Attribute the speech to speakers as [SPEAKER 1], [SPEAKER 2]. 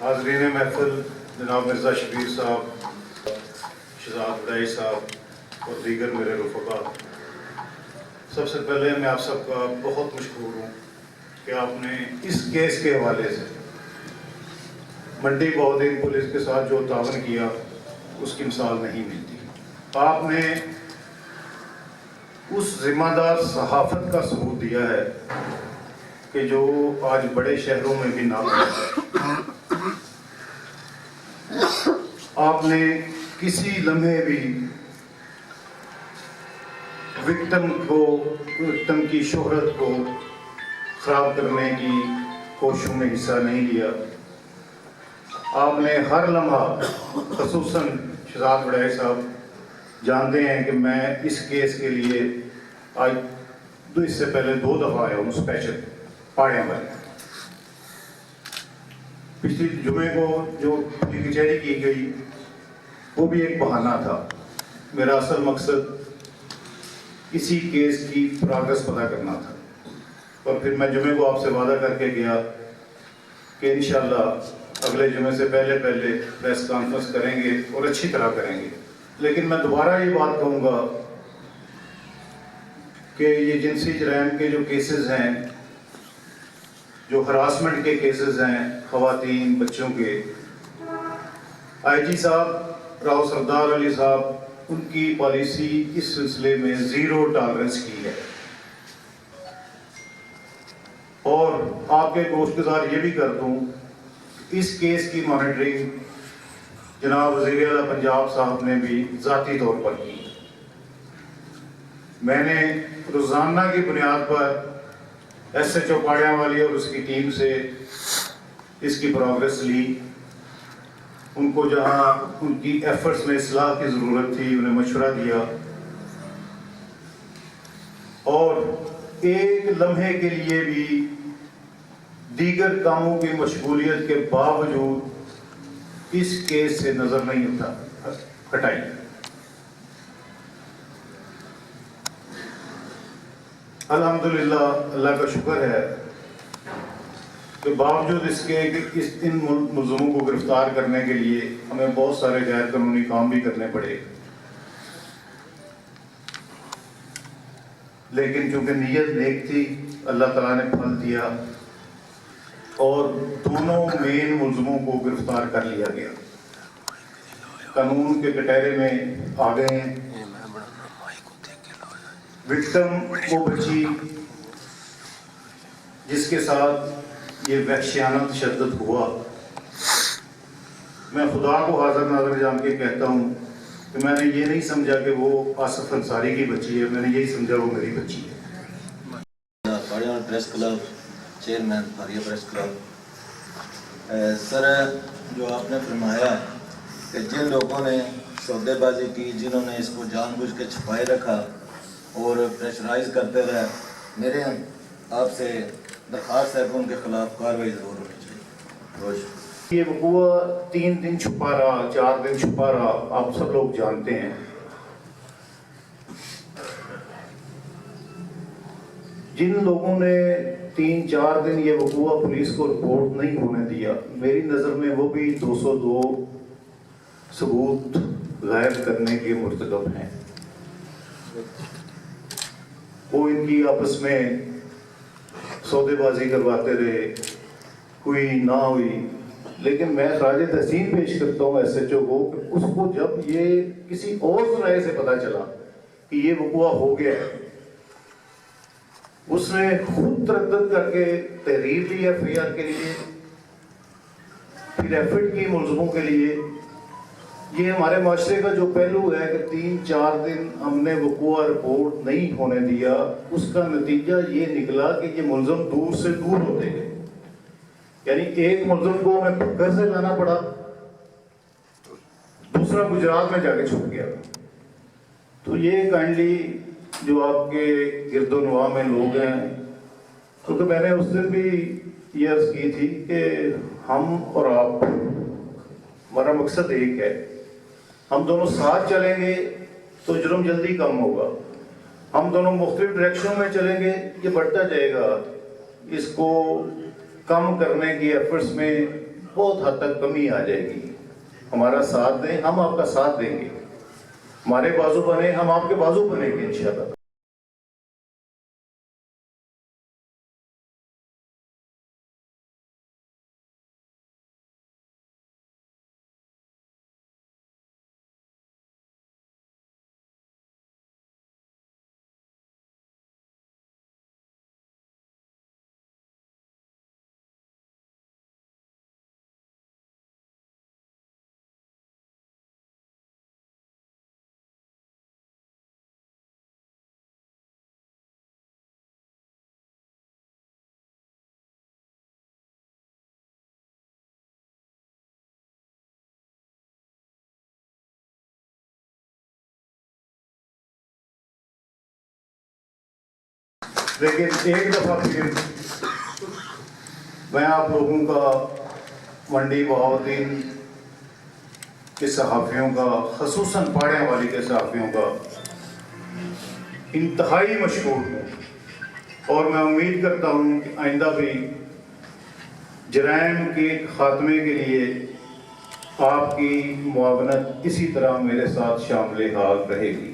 [SPEAKER 1] حاضرین محفل جناب مرزا شبیر صاحب، شہزاد بڑائی صاحب اور دیگر میرے رفقا، سب سے پہلے میں آپ سب کا بہت مشکور ہوں کہ آپ نے اس کیس کے حوالے سے منڈی بہودین پولیس کے ساتھ جو تعاون کیا اس کی مثال نہیں ملتی۔ آپ نے اس ذمہ دار صحافت کا ثبوت دیا ہے کہ جو آج بڑے شہروں میں بھی نام ہے۔ آپ نے کسی لمحے بھی وکٹم کی شہرت کو خراب کرنے کی کوششوں میں حصہ نہیں لیا۔ آپ نے ہر لمحہ، خصوصاً شہزاد بڑائی صاحب جانتے ہیں کہ میں اس کیس کے لیے آج اس سے پہلے 2 دفعہ آیا ہوں اسپیشل پاڑیاں والے۔ پچھلی جمعے کو جو کچہری کی گئی وہ بھی ایک بہانہ تھا۔ میرا اصل مقصد اسی کیس کی پروگرس پتہ کرنا تھا، اور پھر میں جمعے کو آپ سے وعدہ کر کے گیا کہ انشاءاللہ اگلے جمعے سے پہلے پریس کانفرنس کریں گے اور اچھی طرح کریں گے۔ لیکن میں دوبارہ یہ بات کہوں گا کہ یہ جنسی جرائم کے جو کیسز ہیں، جو ہراسمنٹ کے کیسز ہیں خواتین بچوں کے، آئی جی صاحب راؤ سردار علی صاحب ان کی پالیسی اس سلسلے میں 0 ٹالرنس کی ہے۔ اور آپ کے گوشتگزار یہ بھی کر دوں، اس کیس کی مانیٹرنگ جناب وزیر اعلیٰ پنجاب صاحب نے بھی ذاتی طور پر کی۔ میں نے روزانہ کی بنیاد پر ایس ایچ او پاڑیاں والی اور اس کی ٹیم سے اس کی پروگرس لی۔ ان کو جہاں ان کی ایفرٹس میں اصلاح کی ضرورت تھی انہیں مشورہ دیا، اور ایک لمحے کے لیے بھی دیگر کاموں کی مشغولیت کے باوجود اس کیس سے نظر نہیں ہٹائی۔ الحمدللہ اللہ کا شکر ہے کہ باوجود اس کے ان ملزموں کو گرفتار کرنے کے لیے ہمیں بہت سارے غیر قانونی کام بھی کرنے پڑے، لیکن چونکہ نیت نیک تھی اللہ تعالیٰ نے پھل دیا اور دونوں مین ملزموں کو گرفتار کر لیا گیا، قانون کے کٹہرے میں آ گئے ہیں۔ وکٹم وہ بچی جس کے ساتھ یہ وحشیانہ تشدد ہوا، میں خدا کو حاضر ناظر جان کے کہتا ہوں کہ میں نے یہ نہیں سمجھا کہ وہ آصف انصاری کی بچی ہے، میں نے یہی سمجھا وہ میری بچی ہے۔
[SPEAKER 2] پاڑیاں پریس کلب چیئرمین پاڑیاں پریس کلب، سر جو آپ نے فرمایا کہ جن لوگوں نے سودے بازی کی، جنہوں نے اس کو جان بوجھ کے چھپائے رکھا اور پریشرائز کرتے رہے، میرے آپ سے درخواست ہے کہ ان کے خلاف کارروائی ضرور ہونی چاہیے۔
[SPEAKER 1] یہ وقوع 3 دن چھپا رہا، 4 دن چھپا رہا، آپ سب لوگ جانتے ہیں۔ جن لوگوں نے 3-4 دن یہ وقوع پولیس کو رپورٹ نہیں ہونے دیا، میری نظر میں وہ بھی 202 ثبوت غائب کرنے کے مرتکب ہیں۔ وہ ان کی آپس میں سودے بازی کرواتے رہے، ہوئی نہ ہوئی، لیکن میں خراج تحسین پیش کرتا ہوں ایس ایچ او کو کہ اس کو جب یہ کسی اور ذرائع سے پتہ چلا کہ یہ وقوع ہو گیا ہے، اس نے خود تردد کر کے تحریر لی ایف آئی آر کے لیے، پھر ایفرٹ کی ملزموں کے لیے۔ یہ ہمارے معاشرے کا جو پہلو ہے کہ 3-4 دن ہم نے وقوع رپورٹ نہیں ہونے دیا، اس کا نتیجہ یہ نکلا کہ یہ ملزم دور سے دور ہوتے گئے، یعنی ایک ملزم کو ہمیں گھر سے لانا پڑا، دوسرا گجرات میں جا کے چھپ گیا۔ تو یہ کائنڈلی جو آپ کے گرد و نواح میں لوگ ہیں، کیونکہ میں نے اس دن بھی یہ عرض کی تھی کہ ہم اور آپ، ہمارا مقصد ایک ہے، ہم دونوں ساتھ چلیں گے تو جرم جلدی کم ہوگا، ہم دونوں مختلف ڈائریکشنوں میں چلیں گے یہ بڑھتا جائے گا۔ اس کو کم کرنے کی ایفرٹس میں بہت حد تک کمی آ جائے گی. ہمارا ساتھ دیں, ہم آپ کا ساتھ دیں گے. ہمارے بازو بنے, ہم آپ کے بازو بنیں گے انشاءاللہ. لیکن ایک دفعہ پھر میں آپ لوگوں کا, منڈی بہاؤالدین کے صحافیوں کا, خصوصاً پاڑیاں والی کے صحافیوں کا انتہائی مشکور ہوں, اور میں امید کرتا ہوں کہ آئندہ بھی جرائم کے خاتمے کے لیے آپ کی معاونت اسی طرح میرے ساتھ شامل حال رہے گی.